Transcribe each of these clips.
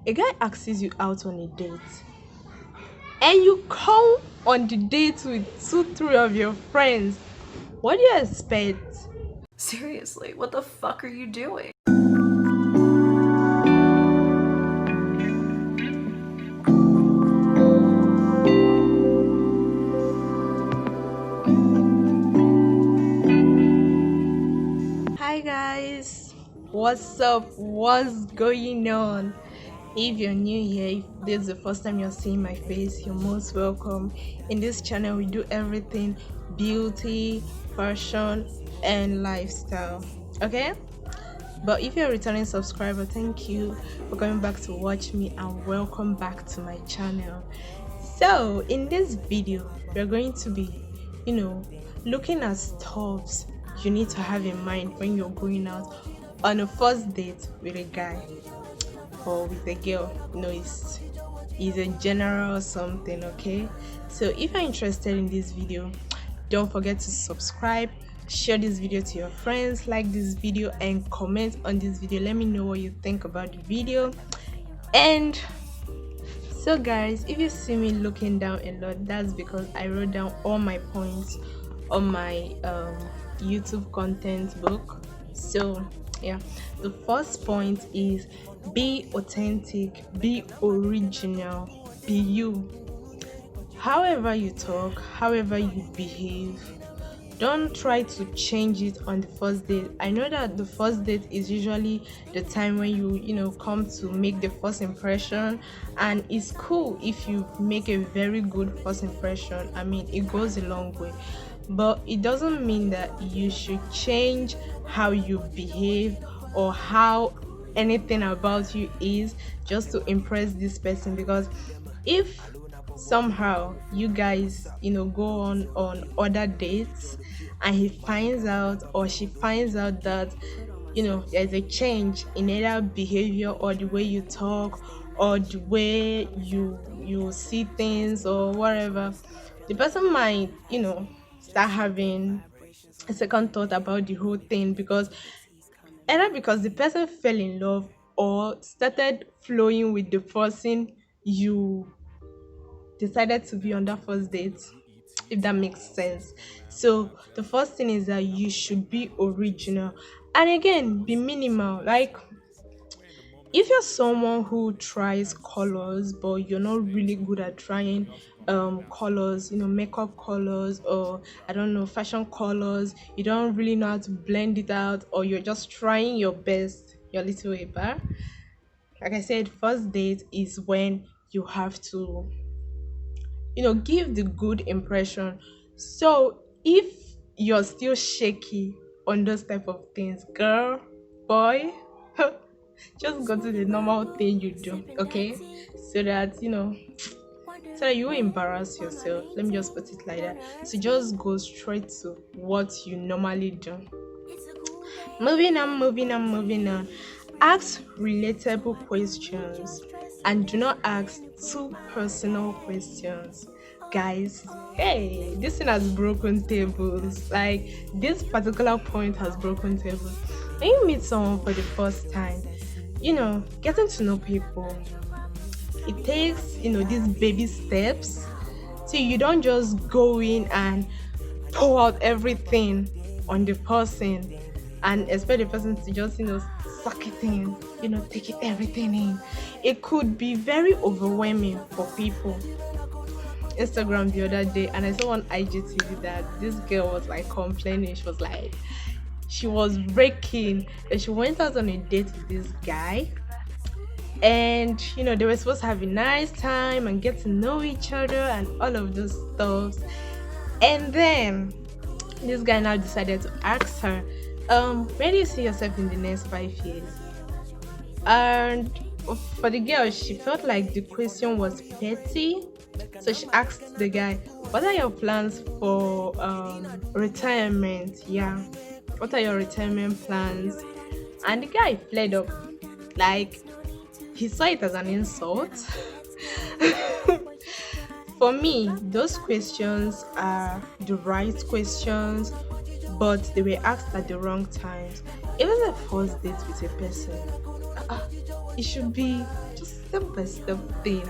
A guy asks you out on a date and you come on the date with 2, 3 of your friends. What do you expect? Seriously, what the fuck are you doing? Hi guys, what's up? What's going on? If you're new here, if this is the first time you're seeing my face, you're most welcome. In this channel we do everything beauty, fashion and lifestyle, okay? But if you're a returning subscriber, thank you for coming back to watch me and welcome back to my channel. So in this video we're going to be looking at stuffs you need to have in mind when you're going out on a first date with a guy or with a girl. It's a general something, okay? So if you're interested in this video, don't forget to subscribe, share this video to your friends, like this video and comment on this video. Let me know what you think about the video. And so guys, if you see me looking down a lot, that's because I wrote down all my points on my YouTube content book. So yeah, the first point is be authentic, be original, be you. However you talk, however you behave, don't try to change it on the first date. I know that the first date is usually the time when you come to make the first impression, and it's cool if you make a very good first impression. I mean, it goes a long way, but it doesn't mean that you should change how you behave or how anything about you is just to impress this person. Because if somehow you guys go on other dates and he finds out or she finds out that there's a change in either behavior or the way you talk or the way you see things or whatever, the person might start having a second thought about the whole thing, because either because the person fell in love or started flowing with the person you decided to be on that first date, if that makes sense. So the first thing is that you should be original, and again, be minimal. Like, if you're someone who tries colors but you're not really good at trying colors, makeup colors, or I don't know, fashion colors, you don't really know how to blend it out, or you're just trying your best, your little way back, like I said, first date is when you have to give the good impression. So if you're still shaky on those type of things, girl, boy, just go to the normal thing you do, okay? So that you won't embarrass yourself. Let me just put it like that. So just go straight to what you normally do. Moving on. Ask relatable questions and do not ask too personal questions. Guys, hey, this thing has broken tables. Like, this particular point has broken tables. When you meet someone for the first time, getting to know people, it takes these baby steps. So you don't just go in and pour out everything on the person and expect the person to just suck it in, take it everything in. It could be very overwhelming for people. Instagram the other day, and I saw on IGTV that this girl was like complaining. She was breaking that she went out on a date with this guy, and they were supposed to have a nice time and get to know each other and all of those stuff. And then this guy now decided to ask her, where do you see yourself in the next 5 years? And for the girl, she felt like the question was petty, so she asked the guy, what are your plans for retirement? Yeah, what are your retirement plans? And the guy flared up, like he saw it as an insult. For me, those questions are the right questions, but they were asked at the wrong times. Even the first date with a person, it should be just step by step thing.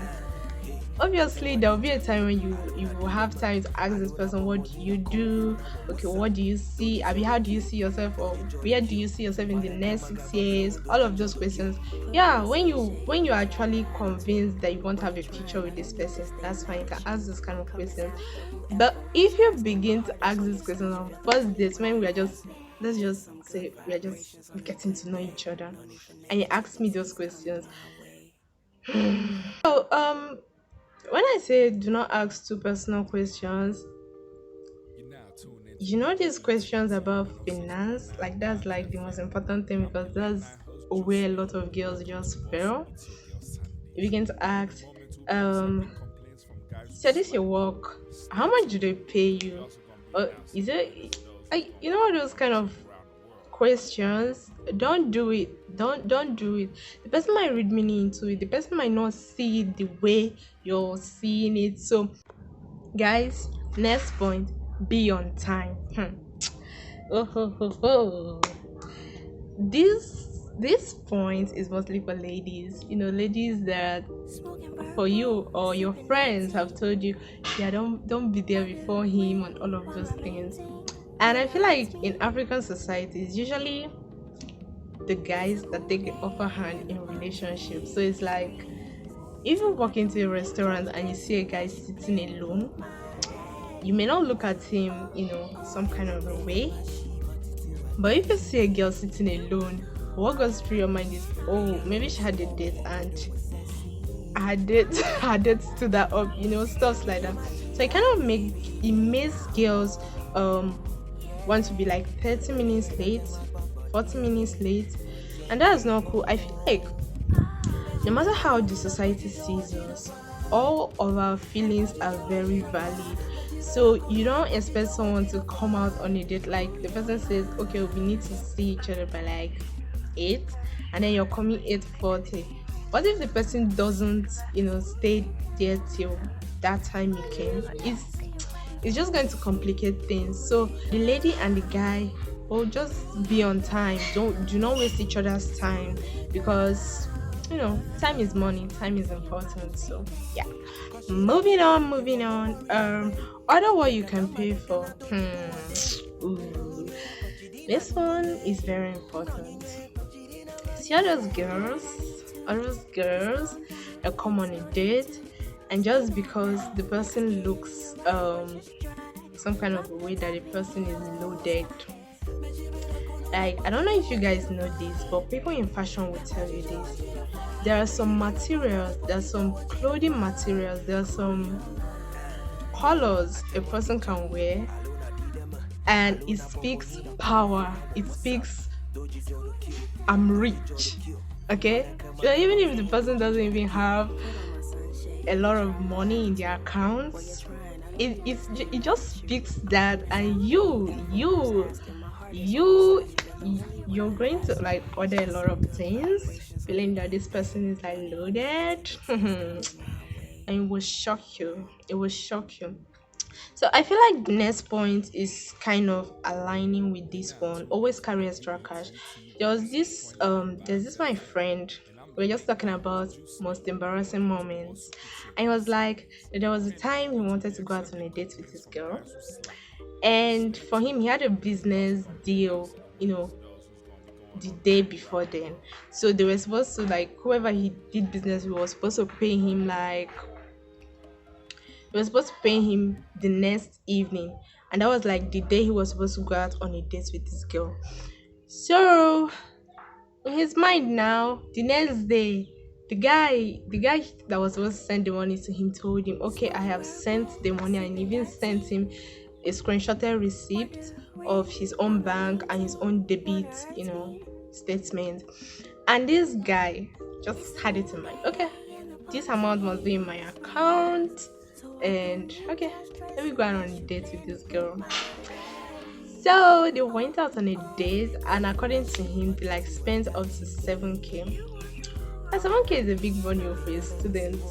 Obviously there will be a time when you will have time to ask this person, what do you do, okay, what do you see, I mean, how do you see yourself, or where do you see yourself in the next 6 years, all of those questions. Yeah, when you're actually convinced that you want to have a future with this person, that's fine, you can ask this kind of questions. But if you begin to ask these questions on first dates, when we are just, let's just say we are just getting to know each other, and you ask me those questions. So when I say do not ask too personal questions, you know, these questions about finance, like that's like the most important thing, because that's where a lot of girls just fail. You begin to ask, um, so this your work, how much do they pay you? Or is it, like, you know, those kind of questions. Don't do it. Don't do it. The person might read meaning into it. The person might not see it the way you're seeing it. So guys, next point, be on time. Oh, ho, ho, ho. This point is mostly for ladies, you know, ladies that for you or your friends have told you, yeah, don't be there before him and all of those things. And I feel like in African societies, usually the guys that take the upper hand in relationships. So it's like, if you walk into a restaurant and you see a guy sitting alone, you may not look at him, you know, some kind of a way. But if you see a girl sitting alone, what goes through your mind is, oh, maybe she had a date and her date her date stood that up, you know, stuff like that. So it makes girls want to be like 30 minutes late, 40 minutes late, and that's not cool. I feel like no matter how the society sees us, all of our feelings are very valid. So you don't expect someone to come out on a date, like the person says, okay, we need to see each other by like 8, and then you're coming 8:40. What if the person doesn't, you know, stay there till that time you came? It's just going to complicate things. So the lady and the guy will just be on time. Do not waste each other's time, because you know, time is money, time is important. So yeah. Moving on. Order what you can pay for. Ooh. This one is very important. See all those girls that come on a date, and just because the person looks some kind of a way that the person is loaded. Like, I don't know if you guys know this, but people in fashion will tell you this. There are some materials, there's some clothing materials, there are some colors a person can wear, and it speaks power. It speaks, I'm rich. Okay? So even if the person doesn't even have a lot of money in their accounts, it just speaks that, and you're going to like order a lot of things feeling that this person is like loaded. And it will shock you. So I feel like the next point is kind of aligning with this one. Always carry extra cash. There's this my friend. We are just talking about most embarrassing moments. And he was like, there was a time he wanted to go out on a date with this girl. And for him, he had a business deal, you know, the day before then. So they were supposed to, like, whoever he did business with was supposed to pay him like, we were supposed to pay him the next evening, and that was like the day he was supposed to go out on a date with this girl. So in his mind now, the next day, the guy that was supposed to send the money to him told him, okay, I have sent the money, and even sent him a screenshotted receipt of his own bank and his own debit, you know, statement. And this guy just had it in mind, okay, this amount must be in my account, and okay, let me go out on a date with this girl. So they went out on a date, and according to him, they like spent up to 7K. And 7K is a big money for a student.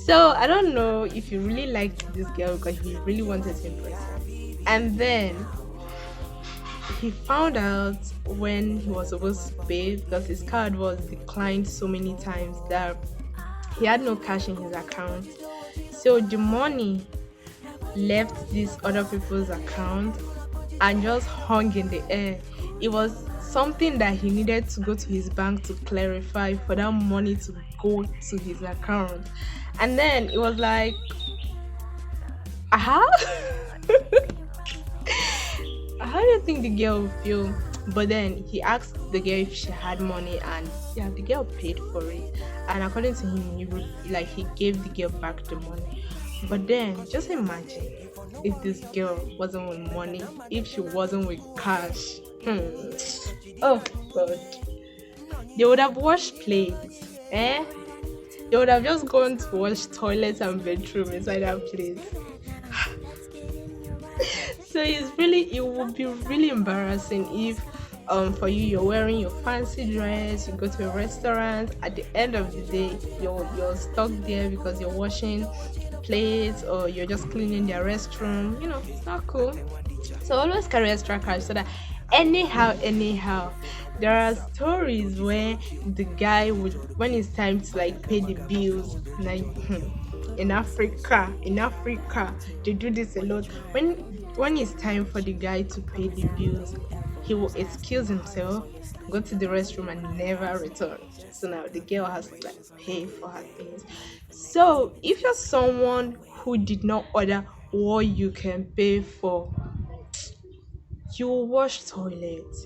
So I don't know if you really liked this girl because you really wanted to impress her. And then he found out when he was supposed to pay because his card was declined so many times that he had no cash in his account. So the money left these other people's account and just hung in the air. It was something that he needed to go to his bank to clarify for that money to go to his account. And then it was like, aha. How do you think the girl would feel? But then he asked the girl if she had money, and yeah, the girl paid for it. And according to him, he gave the girl back the money. But then just imagine if this girl wasn't with money, if she wasn't with cash. Oh God, they would have washed plates, eh? They would have just gone to wash toilets and bedroom inside that place. So it would be really embarrassing if for you're wearing your fancy dress, you go to a restaurant, at the end of the day you're stuck there because you're washing plates or you're just cleaning their restroom. It's not cool. So always carry extra cash so that anyhow there are stories where the guy would, when it's time to like pay the bills, like in Africa they do this a lot. When it's time for the guy to pay the bills, he will excuse himself, go to the restroom and never return. So now the girl has to like pay for her things. So if you're someone who did not order what you can pay for, you will wash toilets,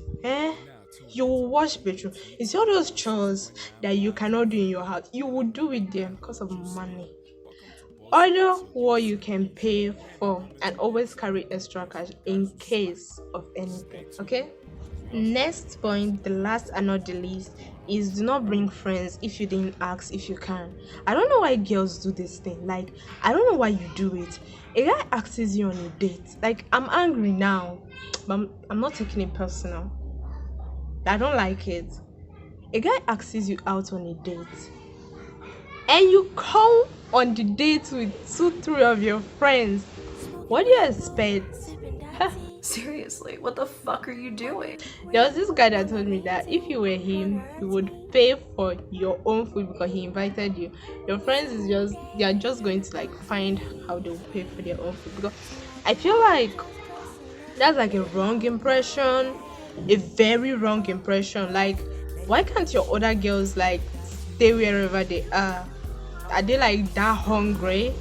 you will wash bedroom. It's all those chores that you cannot do in your house, you will do it there because of money. Order what you can pay for and always carry extra cash in case of anything, okay? Next point, the last and not the least, is do not bring friends if you didn't ask if you can. I don't know why girls do this thing. Like, I don't know why you do it. A guy asks you on a date. Like, I'm angry now, but I'm not taking it personal. I don't like it. A guy asks you out on a date and you come on the date with 2-3 of your friends. What do you expect? Seriously, what the fuck are you doing? There was this guy that told me that if you were him, you would pay for your own food because he invited you. Your friends they are just going to like find how they will pay for their own food. Because I feel like that's like a wrong impression, a very wrong impression. Like, why can't your other girls like stay wherever they are? Are they like that hungry?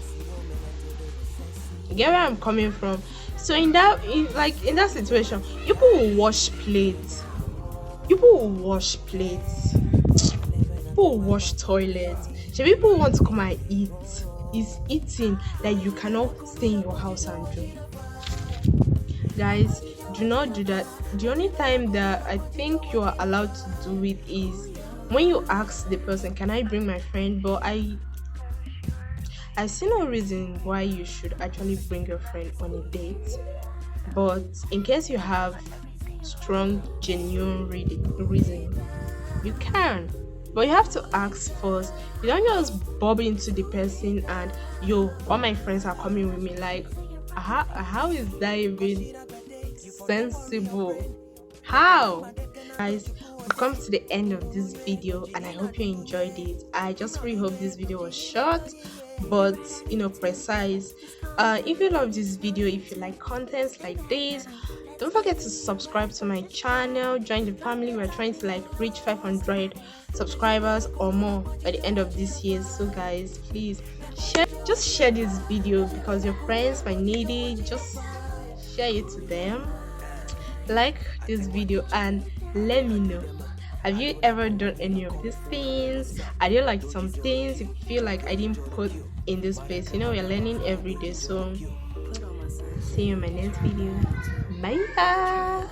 You get where I'm coming from? So in that situation, people will wash plates, people will wash toilets. So people want to come and eat. It's eating that you cannot stay in your house and do. Guys, do not do that. The only time that I think you are allowed to do it is when you ask the person, can I bring my friend? But I see no reason why you should actually bring your friend on a date. But in case you have strong, genuine reason, you can. But you have to ask first. You don't just bob into the person and all my friends are coming with me. Like, how is that even sensible? How? Guys, we've come to the end of this video and I hope you enjoyed it. I just really hope this video was short but precise. If you love this video, if you like contents like this, don't forget to subscribe to my channel, join the family. We're trying to like reach 500 subscribers or more by the end of this year. So guys, please share this video because your friends might need it. Just share it to them. Like this video and let me know, have you ever done any of these things? Are there like some things you feel like I didn't put in this place? We're learning every day. So see you in my next video. Bye.